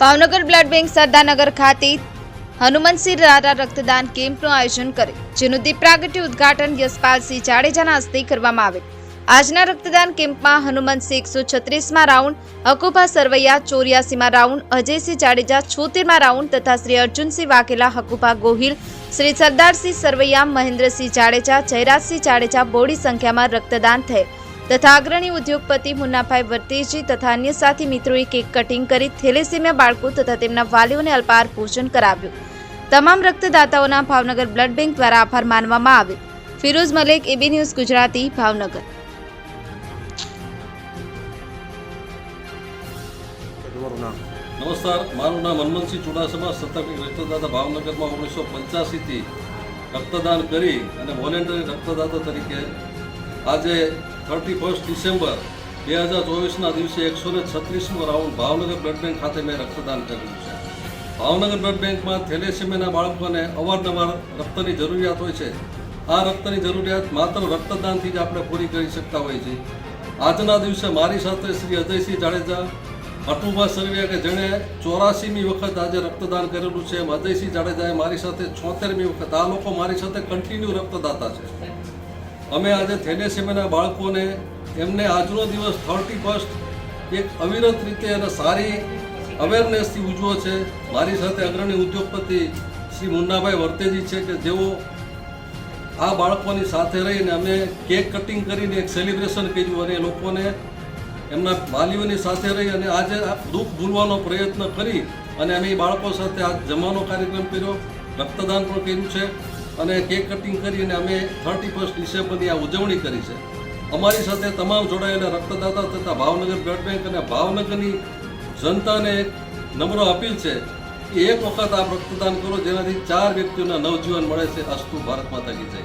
Bhavnagar blood bank Sardarnagar ખાતે હનુમંતસિંહ રારા રક્તદાન કેમ્પનું આયોજન કરે, જેનું દીપ પ્રાગટ્ય ઉદ્ઘાટન યશપાલસિંહ જાડેજાના હસ્તે કરવામાં આવેલ। આજના રક્તદાન કેમ્પમાં હનુમંતસિંહ 136માં રાઉન્ડ, હકુભા સરવૈયા 84માં રાઉન્ડ, અજયસિંહ જાડેજા 76માં રાઉન્ડ તથા શ્રી અર્જુનસિંહ વાઘેલા, હકુભા ગોહિલ, શ્રી સરદારસિંહ સરવૈયા, મહેન્દ્રસિંહ જાડેજા, જયરાજસિંહ જાડેજા બોડી સંખ્યામાં રક્તદાન થયેલ તથા અગ્રણી ઉદ્યોગપતિ મુન્નાભાઈ વર્તેજી તથા અન્ય સાથી મિત્રોએ કેક કટિંગ કરી થેલેસીમિયા બાળકો તથા તેમના વાલીઓને અલ્પાહાર ભોજન કરાવ્યું। તમામ રક્તદાતાઓના ભાવનગર બ્લડ બેંક દ્વારા આભાર માનવામાં આવ્યો। Firoz Malek, AB news Gujarati, Bhavnagar. નમસ્કાર, મારું નામ હનુમંતસિંહ ચુડાસમા, સત્તાવીસ રક્તદાતા ભાવનગરમાં 1985થી રક્તદાન કરી અને વોલેન્ટરી રક્તદાતા તરીકે આજે 31 ડિસેમ્બર 2024ના દિવસે 136મો રાઉન્ડ ભાવનગર બ્લડ બેંક ખાતે મેં રક્તદાન કર્યું છે। ભાવનગર બ્લડ બેંકમાં થેલેસીમિયાના બાળકોને અવારનવાર રક્તની જરૂરિયાત હોય છે। આ રક્તની જરૂરિયાત માત્ર રક્તદાનથી જ આપણે પૂરી કરી શકતા હોઈએ છીએ। આજના દિવસે મારી સાથે શ્રી અજયસિંહ જાડેજા, હકુભા સરવૈયા કે જેણે 84મી વખત આજે રક્તદાન કરેલું છે, અજયસિંહ જાડેજાએ મારી સાથે 76મી વખત, આ લોકો મારી સાથે કન્ટિન્યુ રક્તદાતા છે। અમે આજે થેલેસીમિયાના બાળકોને એમને આજનો દિવસ 31 એક અવિરત રીતે અને સારી અવેરનેસથી ઉજવો છે। મારી સાથે અગ્રણી ઉદ્યોગપતિ શ્રી મુન્નાભાઈ વર્તેજી છે કે જેઓ આ બાળકોની સાથે રહીને અમે કેક કટિંગ કરીને એક સેલિબ્રેશન કર્યું અને લોકોને એમના વાલીઓની સાથે રહી અને આજે દુઃખ ભૂલવાનો પ્રયત્ન કરી અને અમે એ બાળકો સાથે આ જમવાનો કાર્યક્રમ કર્યો, રક્તદાન પણ કર્યું છે અને કેક કટિંગ કરીને અમે 31 ડિસેમ્બરની આ ઉજવણી કરી છે। અમારી સાથે તમામ જોડાયેલા રક્તદાતા તથા ભાવનગર બ્લડ બેંક અને ભાવનગરની જનતાને એક નમ્ર અપીલ છે કે એક વખત આપ રક્તદાન કરો, જેનાથી 4 વ્યક્તિઓના નવજીવન મળે છે। અસ્તુ, ભારત માતા કી જય।